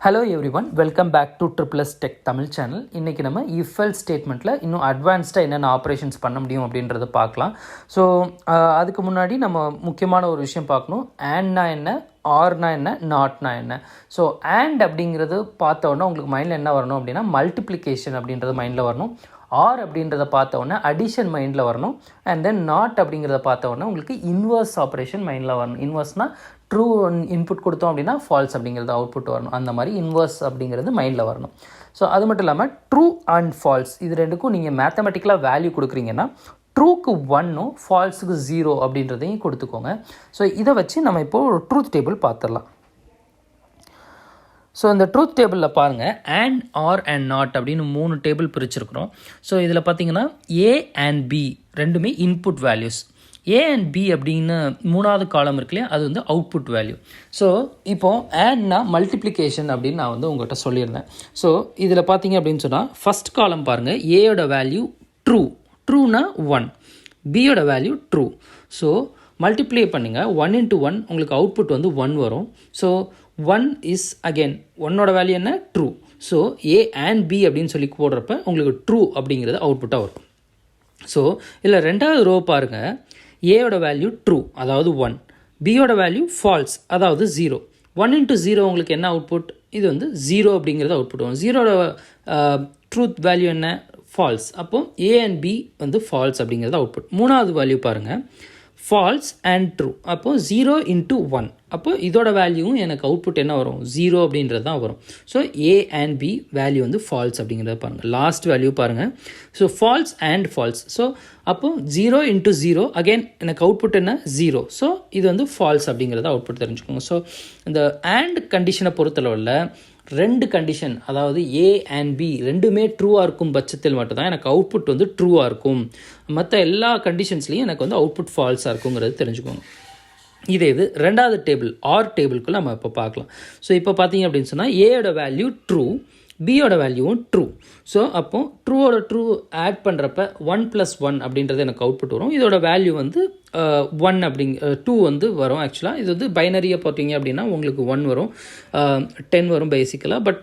Hello everyone, welcome back to triple S tech Tamil channel. இன்றைக்கி நம்ம if else ஸ்டேட்மெண்ட்டில் இன்னும் அட்வான்ஸ்டாக என்னென்ன ஆப்ரேஷன்ஸ் பண்ண முடியும் அப்படின்றத பார்க்கலாம். ஸோ அதுக்கு முன்னாடி நம்ம முக்கியமான ஒரு விஷயம் பார்க்கணும். ஆண்ட்னா என்ன, ஆர்னா என்ன, நாட்னா என்ன. ஸோ ஆண்ட் அப்படிங்கிறது பார்த்த உடனே உங்களுக்கு மைண்டில் என்ன வரணும் அப்படின்னா மல்டிப்ளிகேஷன் அப்படின்றது மைண்டில் வரணும். ஆர் அப்படின்றத பார்த்த உடனே அடிஷன் மைண்டில் வரணும். அண்ட் தென் நாட் அப்படிங்கிறத பார்த்த உடனே உங்களுக்கு இன்வர்ஸ் ஆப்ரேஷன் மைண்டில் வரணும். இன்வர்ஸ்னால் ட்ரூ இன்புட் கொடுத்தோம் அப்படின்னா ஃபால்ஸ் அப்படிங்கிறது அவுட்புட் வரணும். அந்த மாதிரி இன்வர்ஸ் அப்படிங்கிறது மைண்டில் வரணும். ஸோ அது மட்டும் இல்லாமல் ட்ரூ அண்ட் ஃபால்ஸ் இது ரெண்டுக்கும் நீங்கள் மேத்தமெட்டிக்கலாக வேல்யூ கொடுக்குறீங்கன்னா ட்ரூக்கு 1ம் ஃபால்ஸுக்கு 0 அப்படின்றதையும் கொடுத்துக்கோங்க. ஸோ இதை வச்சு நம்ம இப்போது ஒரு ட்ரூத் டேபிள் பார்த்துடலாம். ஸோ இந்த ட்ரூத் டேபிளில் பாருங்கள், அண்ட், ஆர் அண்ட் நாட் அப்படின்னு 3 டேபிள் பிரிச்சுருக்குறோம். ஸோ இதில் பார்த்தீங்கன்னா ஏ அண்ட் பி ரெண்டுமே input values. A and B அப்படின்னு 3வது காலம் இருக்கு இல்லையா, அது வந்து அவுட்புட் வேல்யூ. ஸோ இப்போது ஆண்ட்னா மல்டிப்ளிகேஷன் அப்படின்னு நான் வந்து உங்கள்கிட்ட சொல்லியிருந்தேன். ஸோ இதில் பார்த்தீங்க அப்படின்னு சொன்னால் ஃபஸ்ட் காலம் பாருங்கள், ஏயோட வேல்யூ ட்ரூ, ட்ரூனா 1, பியோட வேல்யூ ட்ரூ. ஸோ மல்டிப்ளை பண்ணிங்க 1 into 1 உங்களுக்கு அவுட்புட் வந்து 1 வரும். ஸோ 1 இஸ் அகெயின் 1ஓட வேல்யூ என்ன, true. So A and B அப்படின்னு சொல்லி போடுறப்ப உங்களுக்கு ட்ரூ அப்படிங்கிறது அவுட்புட்டாக வரும். ஸோ இதில் 2வது ரோ பாருங்கள், ஏயோட வேல்யூ ட்ரூ அதாவது 1, பியோட வேல்யூ ஃபால்ஸ் அதாவது 0. 1 into 0 உங்களுக்கு என்ன அவுட்புட், இது வந்து 0 அப்படிங்கிறது அவுட்புட் வரும். 0ஓட ட்ரூத் வேல்யூ என்ன, ஃபால்ஸ். அப்போது ஏ அண்ட் பி வந்து ஃபால்ஸ் அப்படிங்கிறது அவுட்புட். 3வது வேல்யூ பாருங்கள், ஃபால்ஸ் அண்ட் ட்ரூ. அப்போது 0 into 1, அப்போது இதோட வேல்யூவும் எனக்கு அவுட்புட் என்ன வரும், 0 அப்படின்றது தான் வரும். So A and B value வந்து ஃபால்ஸ் அப்படிங்கிறத பாருங்கள். லாஸ்ட் வேல்யூ பாருங்கள், so false and false. So அப்போது 0 into 0 அகெயின் எனக்கு அவுட்புட் என்ன, 0. ஸோ இது வந்து ஃபால்ஸ் அப்படிங்கிறத அவுட்புட் தெரிஞ்சுக்கோங்க. ஸோ இந்த அண்ட் கண்டிஷனை பொறுத்தளவில் 2 கண்டிஷன், அதாவது ஏ அண்ட் பி ரெண்டுமே ட்ரூவாக இருக்கும் பட்சத்தில் மட்டும்தான் எனக்கு அவுட்புட் வந்து ட்ரூவாக இருக்கும். மற்ற எல்லா கண்டிஷன்ஸ்லையும் எனக்கு வந்து அவுட்புட் ஃபால்ஸாக இருக்குங்கிறது தெரிஞ்சுக்கோங்க. இதே இது 2வது டேபிள் ஆர் டேபிளுக்குள்ள நம்ம இப்போ பார்க்கலாம். ஸோ இப்போ பார்த்தீங்க அப்படின்னு சொன்னால் ஏயோட வேல்யூ ட்ரூ, பியோட வேல்யூவும் ட்ரூ. ஸோ அப்போ ட்ரூவோட ட்ரூ ஆட் பண்ணுறப்ப 1 + 1 அப்படின்றது எனக்கு அவுட்புட் வரும். இதோட வேல்யூ வந்து 1 2 வந்து வரும். ஆக்சுவலாக இது வந்து பைனரியாக போட்டிங்க அப்படின்னா உங்களுக்கு 1 வரும், 10 வரும் பேசிக்கலாக. பட்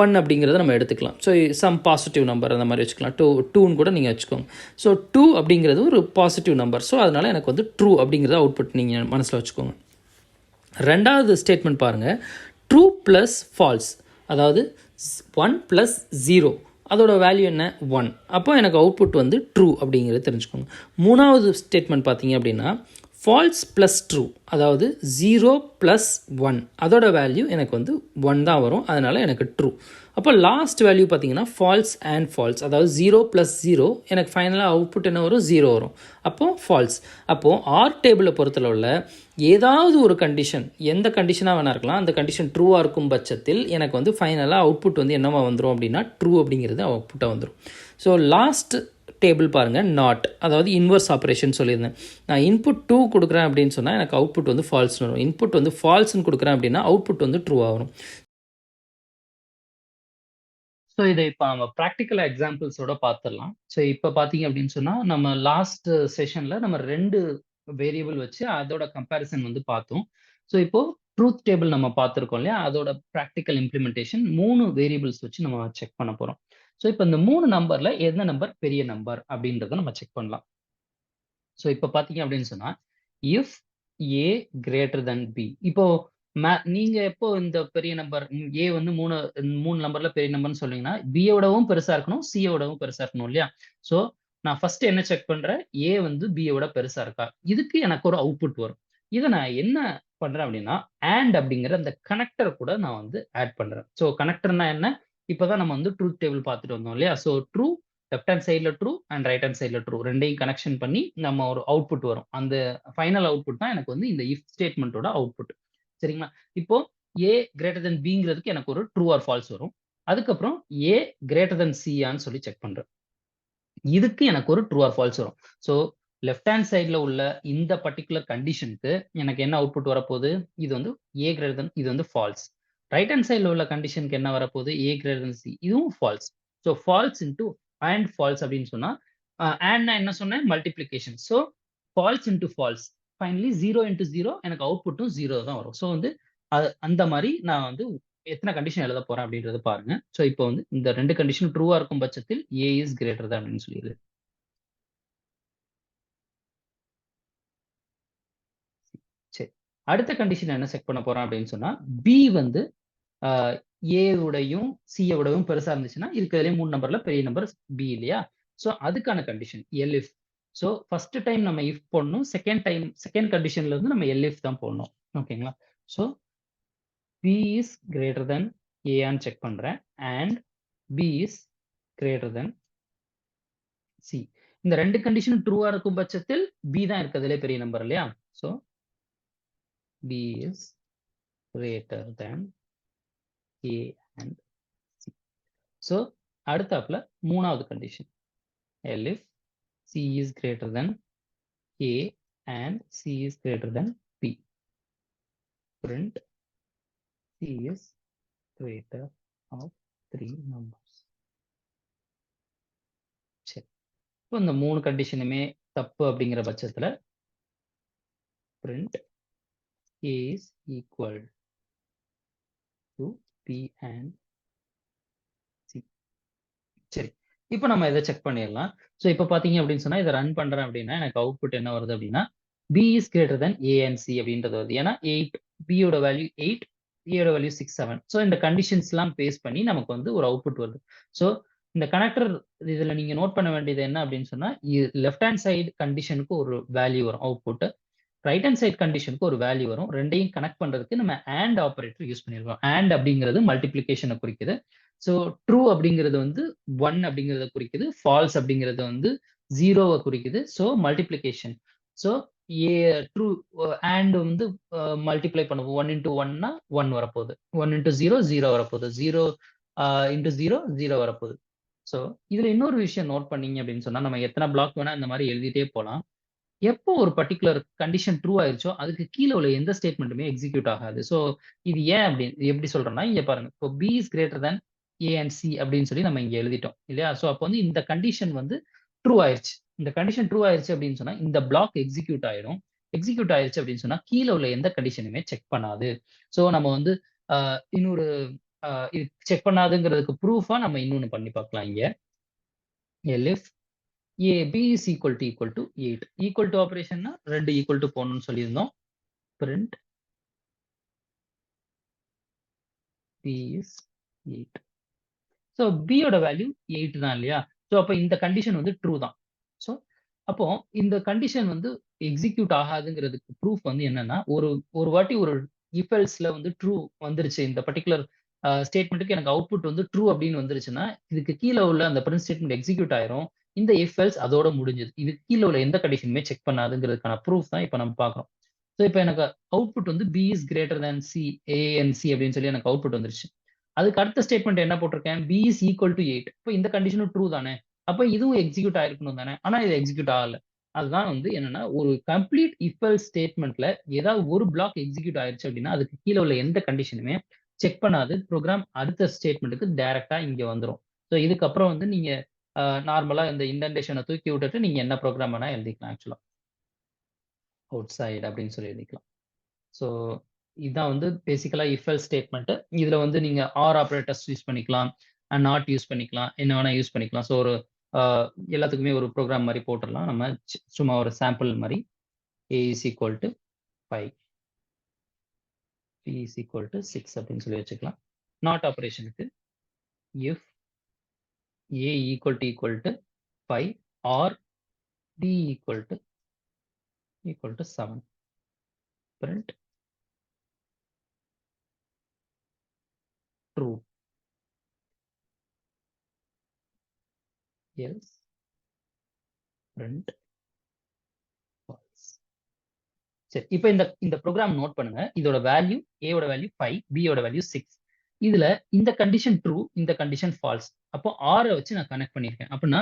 1 அப்படிங்கிறத நம்ம எடுத்துக்கலாம். ஸோ சம் பாசிட்டிவ் நம்பர் அந்த மாதிரி வச்சுக்கலாம். 2ன்னு கூட நீங்கள் வச்சுக்கோங்க. ஸோ 2 அப்படிங்கிறது ஒரு பாசிட்டிவ் நம்பர். ஸோ அதனால் எனக்கு வந்து ட்ரூ அப்படிங்கிறத அவுட்புட் நீங்கள் மனசில் வச்சுக்கோங்க. 2வது ஸ்டேட்மெண்ட் பாருங்கள், ட்ரூ ப்ளஸ் ஃபால்ஸ், அதாவது 1 + 0 அதோட வேல்யூ என்ன, 1. அப்போ எனக்கு அவுட்புட் வந்து ட்ரூ அப்படிங்கிறது தெரிஞ்சுக்கோங்க. 3வது ஸ்டேட்மெண்ட் பார்த்தீங்க அப்படின்னா ஃபால்ஸ் ப்ளஸ் ட்ரூ, அதாவது 0 + 1 அதோட வேல்யூ எனக்கு வந்து 1 தான் வரும். அதனால் எனக்கு ட்ரூ. அப்போ லாஸ்ட் வேல்யூ பார்த்தீங்கன்னா ஃபால்ஸ் அண்ட் ஃபால்ஸ், அதாவது 0 + 0 எனக்கு ஃபைனலாக அவுட்புட் என்ன வரும், 0 வரும். அப்போது ஃபால்ஸ். அப்போது ஆர் டேபிளை பொறுத்தளவில் ஏதாவது ஒரு கண்டிஷன், எந்த கண்டிஷனாக வேணா இருக்கலாம், அந்த கண்டிஷன் ட்ரூவாக இருக்கும் பட்சத்தில் எனக்கு வந்து ஃபைனலாக அவுட்புட் வந்து என்னவா வந்துடும் அப்படின்னா ட்ரூ அப்படிங்கிறது அவுட்புட்டாக வந்துடும். ஸோ லாஸ்ட் டேபிள் பாருங்கள், நாட், அதாவது இன்வர்ஸ் ஆப்ரேஷன் சொல்லியிருந்தேன். நான் இன்புட் 2 கொடுக்குறேன் அப்படின்னு சொன்னால் எனக்கு அவுட்புட் வந்து ஃபால்ஸ்னு வரும். இன்புட் வந்து ஃபால்ஸ்னு கொடுக்குறேன் அப்படின்னா அவுட்புட் வந்து ட்ரூவாக வரும். ஸோ இதை இப்போ நம்ம ப்ராக்டிக்கல் எக்ஸாம்பிள்ஸோட பார்த்துடலாம். ஸோ இப்போ பார்த்தீங்க அப்படின்னு சொன்னால் நம்ம லாஸ்ட் செஷனில் நம்ம 2 வேரியபிள் வச்சு அதோட கம்பேரிசன் வந்து பார்த்தோம். ஸோ இப்போ ட்ரூத் டேபிள் நம்ம பார்த்துருக்கோம் இல்லையா, அதோட ப்ராக்டிக்கல் இம்ப்ளிமெண்டேஷன் 3 வேரியபிள்ஸ் வச்சு நம்ம செக் பண்ண போகிறோம். ஸோ இப்போ இந்த 3 நம்பரில் எந்த நம்பர் பெரிய நம்பர் அப்படின்றத நம்ம செக் பண்ணலாம். ஸோ இப்போ பார்த்தீங்க அப்படின்னு சொன்னால் if A greater than B, இப்போ நீங்க எப்போ இந்த பெரிய நம்பர் ஏ வந்து 3 நம்பர்ல பெரிய நம்பர்னு சொன்னீங்கன்னா பியோடவும் பெருசா இருக்கணும், சியோடவும் பெருசா இருக்கணும் இல்லையா. ஸோ நான் ஃபர்ஸ்ட் என்ன செக் பண்றேன், ஏ வந்து பியோட பெருசா இருக்கா, இதுக்கு எனக்கு ஒரு அவுட்புட் வரும். இதை நான் என்ன பண்றேன் அப்படின்னா அண்ட் அப்படிங்கிற அந்த கனெக்டர் கூட நான் வந்து ஆட் பண்றேன். ஸோ கனெக்டர்னா என்ன, இப்போதான் நம்ம வந்து ட்ரூத் டேபிள் பார்த்துட்டு வந்தோம் இல்லையா. ஸோ ட்ரூ, லெஃப்ட் ஹேண்ட் சைடில் ட்ரூ அண்ட் ரைட் ஹேண்ட் சைடில் ட்ரூ ரெண்டையும் கனெக்ஷன் பண்ணி நம்ம ஒரு அவுட்புட் வரும். அந்த ஃபைனல் அவுட்புட் தான் எனக்கு வந்து இந்த இஃப் ஸ்டேட்மெண்ட்டோட அவுட்புட். சரிங்களா. இப்போ ஏ கிரேட்டர் தென் பிங்கிறதுக்கு எனக்கு ஒரு ட்ரூ ஆர் ஃபால்ஸ் வரும். அதுக்கப்புறம் ஏ கிரேட்டர் தென் சியான்னு சொல்லி செக் பண்றேன். இதுக்கு எனக்கு ஒரு ட்ரூ ஆர் ஃபால்ஸ் வரும். ஸோ லெஃப்ட் ஹேண்ட் சைடில் உள்ள இந்த பர்டிகுலர் கண்டிஷனுக்கு எனக்கு என்ன அவுட்புட் வரப்போகுது, இது வந்து ஏ கிரேட்டர் தென், இது வந்து ஃபால்ஸ். ரைட் ஹேண்ட் சைடில் உள்ள கண்டிஷனுக்கு என்ன வரப்போகுது, ஏ கிரேட்டர் தென் சி, இதுவும் false. So false into and false அப்படின்னு சொன்னா அண்ட் என்ன சொன்னேன், multiplication. So false into false, finally 0 into 0 எனக்கு அவுட்புட்டும் 0 தான் வரும். ஸோ வந்து அந்த மாதிரி நான் வந்து எத்தனை கண்டிஷன் எழுத போறேன் அப்படின்றத பாருங்க. ஸோ இப்போ வந்து இந்த 2 கண்டிஷனும் ட்ரூவா இருக்கும் பட்சத்தில் ஏ இஸ் கிரேட்டர் தேன் அப்படின்னு சொல்லிடுது. சரி. அடுத்த கண்டிஷன் என்ன செக் பண்ண போறோம் அப்படின்னு சொன்னா, பி வந்து அ ஏ வுடையும், சி யோடவும் பெருசா இருந்துச்சுன்னா, இருக்கிறதுலயே 3 நம்பர்ல பெரிய நம்பர் பி இல்லையா? ஸோ அதுக்கான condition elif. So first time நம்ம இஃப் போடணும். செகண்ட் கண்டிஷன்ல இருந்து நம்ம எல்இஃப் தான் போடணும். ஓகேங்களா? So B is greater than ஏன்னு செக் பண்றேன். And B is greater than C. இந்த 2 கண்டிஷனும் ட்ரூவா இருக்கும் பட்சத்தில் பி தான் இருக்கிறதுலயே பெரிய நம்பர் இல்லையா? So B is greater than A and C. So அடுத்தாப்புல 3வது condition. If C is greater than A and C is greater than B. Print C is greater of 3 numbers. சரி. இப்போ இந்த 3 கண்டிஷனுமே தப்பு அப்படிங்கிற பட்சத்துல print A is equal to B and C. சரி. இப்ப நம்ம இத செக் பண்ணிறலாம். ஸோ இப்ப பார்த்தீங்க அப்படின்னு சொன்னா, இத ரன் பண்றேன் அப்படின்னா, எனக்கு அவுட்புட் என்ன வருது அப்படின்னா, B is greater than A and C அப்படின்றது வருது. ஏன்னா 8 B யோட வேல்யூ 8, A யோட வேல்யூ 6, 7. ஸோ இந்த கண்டிஷன்ஸ்லாம் பேஸ் பண்ணி நமக்கு வந்து ஒரு அவுட்புட் வருது. ஸோ இந்த கனெக்டர் இதுல நீங்க நோட் பண்ண வேண்டியது என்ன அப்படின்னு சொன்னா, லெஃப்ட் ஹேண்ட் சைடு கண்டிஷனுக்கு ஒரு வேல்யூ வரும் அவுட்புட். ரைட் ஹேண்ட் சைடு கண்டிஷனுக்கு ஒரு வேல்யூ வரும். 2யும் கனெக்ட் பண்றதுக்கு நம்ம ஆண்ட் ஆப்பரேட்டர் யூஸ் பண்ணியிருக்கோம். ஆண்ட் அப்படிங்கிறது மல்டிப்ளிகேஷன குறிக்குது. ஸோ ட்ரூ அப்படிங்கிறது வந்து 1 அப்படிங்கிறத குறிக்குது. ஃபால்ஸ் அப்படிங்கிறது வந்து 0வ குறிக்குது. So multiplication. So A true and வந்து மல்டிப்ளை பண்ணுவோம். 1 இன்டூ 1னா 1 வரப்போகுது. 1 இன்டூ 0 0 வரப்போகுது. 0 இன்டூ 0 0 வரப்போகுது. ஸோ இதுல இன்னொரு விஷயம் நோட் பண்ணீங்க அப்படின்னு சொன்னா, நம்ம எத்தன பிளாக் வேணா இந்த மாரி எழுதிட்டே போலாம். எப்போ ஒரு பர்ட்டிகுலர் கண்டிஷன் ட்ரூ ஆயிருச்சோ, அதுக்கு கீழ உள்ள எந்த ஸ்டேட்மென்ட்டுமே எக்ஸிக்யூட் ஆகாது. ஸோ இது ஏன் எப்படி சொல்றேன்னா, இங்க பாருங்க. இப்போ B is greater than A and C அப்படின்னு சொல்லி நம்ம இங்க எழுதிட்டோம். இல்லையா? ஸோ அப்போ வந்து இந்த கண்டிஷன் வந்து ட்ரூ ஆயிருச்சு. இந்த கண்டிஷன் ட்ரூ ஆயிருச்சு அப்படின்னு சொன்னா, இந்த பிளாக் எக்ஸிக்யூட் ஆயிரும். எக்ஸிக்யூட் ஆயிருச்சு அப்படின்னு சொன்னா, கீழ உள்ள எந்த கண்டிஷனுமே செக் பண்ணாது. ஸோ நம்ம வந்து அ இன்னொரு இது செக் பண்ணாதுங்கிறதுக்கு ப்ரூஃபா நம்ம இன்னொன்னு பண்ணி பார்க்கலாம் இங்க. Elif A B is equal to 8. Equal to ஆப்பரேஷன்னா 2 ஈக்குவல் டு போடணும்னு சொல்லியிருந்தோம். Print B is 8. So B யோட வேல்யூ 8 தான் இல்லையா? ஸோ அப்ப இந்த கண்டிஷன் வந்து ட்ரூ தான். ஸோ அப்போ இந்த கண்டிஷன் வந்து எக்ஸிக்யூட் ஆகாதுங்கிறதுக்கு ப்ரூஃப் வந்து என்னன்னா, ஒரு ஒரு வாட்டி ஒரு இஃப் எல்ஸ்ல வந்து ட்ரூ வந்துருச்சு. இந்த பர்ட்டிகுலர் ஸ்டேட்மென்ட்க்கு எனக்கு அவுட்புட் வந்து ட்ரூ அப்படின்னு வந்துருச்சுன்னா, இதுக்கு கீழ உள்ள அந்த பிரிண்ட் ஸ்டேட்மென்ட் எக்ஸிக்யூட் ஆயிரும். இந்த இஃப் எல்ஸ் அதோட முடிஞ்சது. இதுக்கு கீழ உள்ள எந்த கண்டிஷனுமே செக் பண்ணாதுங்கிறதுக்கான ப்ரூஃப் தான் இப்ப நம்ம பார்க்கிறோம். ஸோ இப்ப எனக்கு அவுட்புட் வந்து B is greater than C, A and C அப்படின்னு சொல்லி எனக்கு அவுட்புட் வந்துருச்சு. அதுக்கு அடுத்த ஸ்டேட்மெண்ட் என்ன போட்டிருக்கேன்? B is equal to 8. இப்ப இந்த கண்டிஷனும் ட்ரூ தானே? அப்ப இதுவும் எக்ஸிக்யூட் ஆயிருக்கணும் தானே? ஆனா இது எக்ஸிக்யூட் ஆகல. அதுதான் வந்து என்னன்னா, ஒரு கம்ப்ளீட் இஃப் எல்ஸ் ஸ்டேட்மென்ட்ல ஏதாவது ஒரு பிளாக் எக்ஸிக்யூட் ஆயிருச்சு அப்படின்னா, அதுக்கு கீழ உள்ள எந்த கண்டிஷனுமே செக் பண்ணாது. ப்ரோகிராம் அடுத்த ஸ்டேட்மென்ட்க்கு டைரக்ட்டா இங்க வந்துரும். ஸோ இதுக்கப்புறம் வந்து நீங்க நார்மலா இந்த இண்டென்டேஷன தூக்கி விட்டுட்டு நீங்க என்ன புரோகிராம் வேணா எழுதிக்கலாம் ஆக்சுவலா. அவுட் சைட் அப்படின்னு சொல்லி எழுதிக்கலாம். ஸோ இதான் வந்து பேசிக்கலா இஃப் எல்ஸ் ஸ்டேட்மெண்ட். இதுல வந்து நீங்க ஆர் ஆப்பரேட்டர்ஸ் யூஸ் பண்ணிக்கலாம். நாட் யூஸ் பண்ணிக்கலாம். என்ன வேணா யூஸ் பண்ணிக்கலாம். ஸோ ஒரு அ எல்லாத்துக்குமே ஒரு புரோகிராம் மாரி போட்டுறலாம். நம்ம சும்மா ஒரு சாம்பிள் மாரி A is equal to 5, B is equal to 6 அப்படின்னு சொல்லி வச்சுக்கலாம். நாட் ஆப்பரேஷனுக்கு if A equal to 5 or B equal to 7. Print true else print false. சரி. இப்ப இந்த இந்த புரோகிராம் நோட் பண்ணுங்க. இதோட வேல்யூ A யோட வேல்யூ 5, B யோட வேல்யூ 6. இதுல இந்த கண்டிஷன் ட்ரூ, இந்த கண்டிஷன் ஃபால்ஸ். அப்போ R வச்சு நான் கனெக்ட் பண்ணியிருக்கேன். அப்படின்னா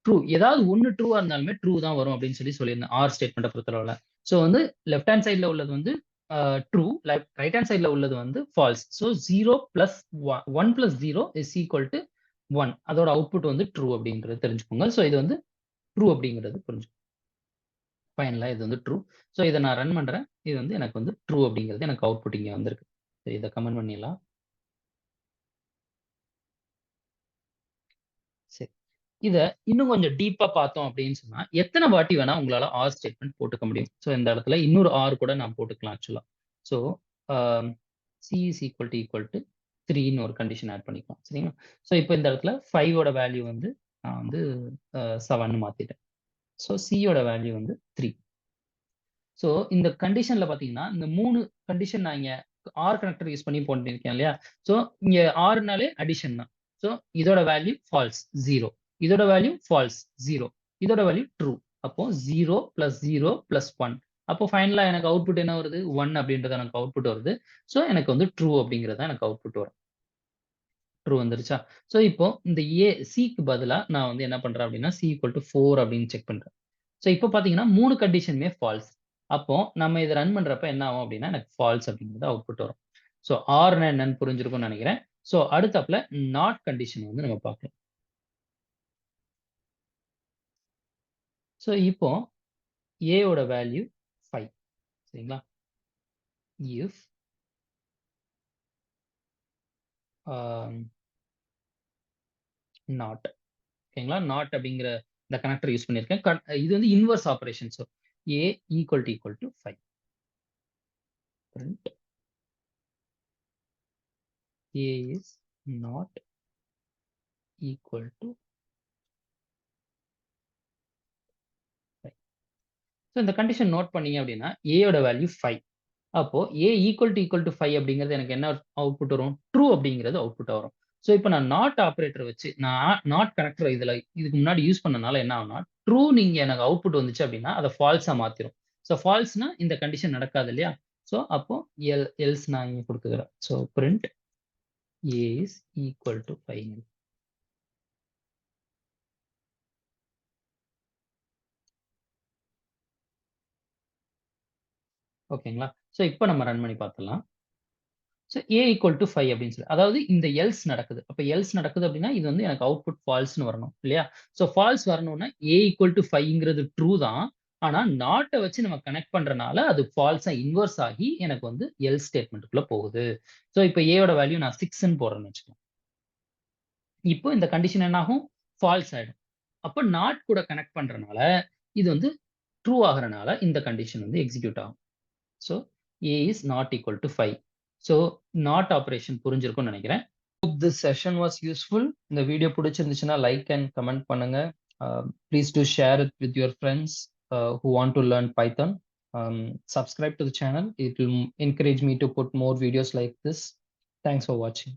ட்ரூ. ஏதாவது ஒண்ணு ட்ரூவா இருந்தாலுமே ட்ரூ தான் வரும் அப்படின்னு சொல்லியிருந்தேன். ஆர் ஸ்டேட்மெண்ட்ட பொறுத்தளவுல. ஸோ வந்து லெஃப்ட் ஹேண்ட் சைட்ல உள்ளது வந்து ட்ரூ. ரைட் ஹேண்ட் சைட்ல உள்ளது வந்து false. So 0 plus 1 plus 0 is equal to 1. அதோட அவுட்புட் வந்து ட்ரூ அப்படிங்கிறது தெரிஞ்சுக்கோங்க. ஸோ இது வந்து ட்ரூ அப்படிங்கிறது புரிஞ்சுக்கோங்க. ஃபைனலா இது வந்து ட்ரூ. ஸோ இத நான் ரன் பண்றேன். இது வந்து எனக்கு வந்து ட்ரூ அப்படிங்கிறது எனக்கு அவுட்புட் இங்க வந்திருக்கு. சரி இத கமெண்ட் பண்ணிடலாம். இத இன்னும் கொஞ்சம் டீப்பா பார்த்தோம் அப்படின்னு சொன்னா, எத்தன வாட்டி வேணா உங்களால ஆர் ஸ்டேட்மென்ட் போட்டுக்க முடியும். ஸோ இந்த இடத்துல இன்னொரு ஆர் கூட நான் போட்டுக்கலாம் ஆக்சுவலா. So uh C is equal to 3ன்னு ஒரு கண்டிஷன் ஆட் பண்ணிக்கலாம். சரிங்களா? ஸோ இப்ப இந்த இடத்துல 5 ஓட வேல்யூ வந்து நான் வந்து 7ன்னு மாத்திட்டேன். ஸோ சி யோட வேல்யூ வந்து 3. ஸோ இந்த கண்டிஷன்ல பார்த்தீங்கன்னா, இந்த 3 கண்டிஷன் நான் இங்க ஆர் கனெக்டர் யூஸ் பண்ணி பண்ணியிருக்கேன் இல்லையா? ஸோ இங்க ஆர்னாலே அடிஷன் தான். ஸோ இதோட வேல்யூ ஃபால்ஸ் 0. இதோட வேல்யூ ஃபால்ஸ் 0. இதோட வேல்யூ ட்ரூ. அப்போ 0 பிளஸ் 0 பிளஸ் 1. அப்போ ஃபைனலா எனக்கு அவுட்புட் என்ன வருது? 1 அப்படின்றது எனக்கு அவுட்புட் வருது. ஸோ எனக்கு வந்து ட்ரூ அப்படிங்கிறது தான் எனக்கு அவுட்புட் வரும். ட்ரூ வந்துருச்சா? ஸோ இப்போ இந்த சிக்கு பதிலா நான் வந்து என்ன பண்றேன் அப்படின்னா, சி ஈக்குவல் டூ 4 அப்படின்னு செக் பண்றேன். ஸோ இப்போ பார்த்தீங்கன்னா 3 கண்டிஷனுமே ஃபால்ஸ். அப்போ நம்ம இத ரன் பண்றப்ப என்ன ஆகும் அப்படின்னா, எனக்கு ஃபால்ஸ் அப்படிங்கிறது அவுட்புட் வரும். ஸோ ஆர்ன்னா என்னன்னு புரிஞ்சிருக்கும்னு நெனைக்கிறேன். ஸோ அடுத்தாப்புல நாட் கண்டிஷன் வந்து நம்ம பார்க்கலாம். ஸோ இப்போ ஏ ஓட வேல்யூ 5 சரிங்களா? இஃப் ஆம் நாட் ஓகேங்களா? நாட் அப்படிங்கிற இந்த கனெக்டர் யூஸ் பண்ணியிருக்கேன். இது வந்து inverse operation. So A equal to 5 print A is not equal to 5. So இந்த கண்டிஷன் நோட் பண்ணீங்க அப்படின்னா, ஏ யோட வேல்யூ 5. அப்போ ஏ ஈக்குவல் டூ 5 அப்படிங்கிறது எனக்கு என்ன அவுட்புட் வரும்? ட்ரூ அப்படிங்கிறது அவுட்புட்டா வரும். ஸோ இப்ப நான் நாட் ஆப்பரேட்டர் வச்சு நான் நாட் கனெக்டர் இதுக்கு முன்னாடி யூஸ் பண்ணனால என்ன ஆகும்னா, ட்ரூ நீங்க எனக்கு அவுட்புட் வந்துச்சு அப்படின்னா, அத ஃபால்ஸா மாத்திரும். ஸோ ஃபால்ஸ்னா இந்த கண்டிஷன் நடக்காது இல்லையா? ஸோ அப்போ எல்ஸ் நான் இங்க குடுத்துக்கிறேன். So print A is equal to 5. ஓகேங்களா? ஸோ இப்ப நம்ம ரன் பண்ணி பார்த்துடலாம். ஸோ ஏ ஈக்குவல் டூ 5 அப்படின்னு சொல்லி. அதாவது இந்த எல்ஸ் நடக்குது. அப்ப எல்ஸ் நடக்குது அப்படின்னா, இது வந்து எனக்கு அவுட்புட் ஃபால்ஸ்ன்னு வரணும் இல்லையா? ஸோ ஃபால்ஸ் வரணும்னா ஏ ஈக்குவல் டூ 5ங்கிறது ட்ரூ தான். ஆனா நாட்ட வச்சு நம்ம கனெக்ட் பண்றனால அது ஃபால்ஸா இன்வெர்ஸ் ஆகி எனக்கு வந்து எல்ஸ் ஸ்டேட்மென்ட்க்குள்ள போகுது. ஸோ இப்ப ஏ யோட வேல்யூ நான் 6ன்னு போடுறேன்னு வச்சுக்கோங்க. இப்போ இந்த கண்டிஷன் என்ன ஆகும்? ஃபால்ஸ் ஆயிடும். அப்ப நாட் கூட கனெக்ட் பண்றனால, இது வந்து ட்ரூ ஆகுறனால இந்த கண்டிஷன் வந்து எக்ஸிக்யூட் ஆகும். So A is not equal to 5. So not operation புரிஞ்சிருக்கும்னு நெனைக்கிறேன். This session was useful. இந்த வீடியோ பிடிச்சிருந்துச்சுன்னா லைக் அண்ட் கமெண்ட் பண்ணுங்க. Please do share it with your friends who want to learn Python. Subscribe to the channel. It will encourage me to put more videos like this. Thanks for watching.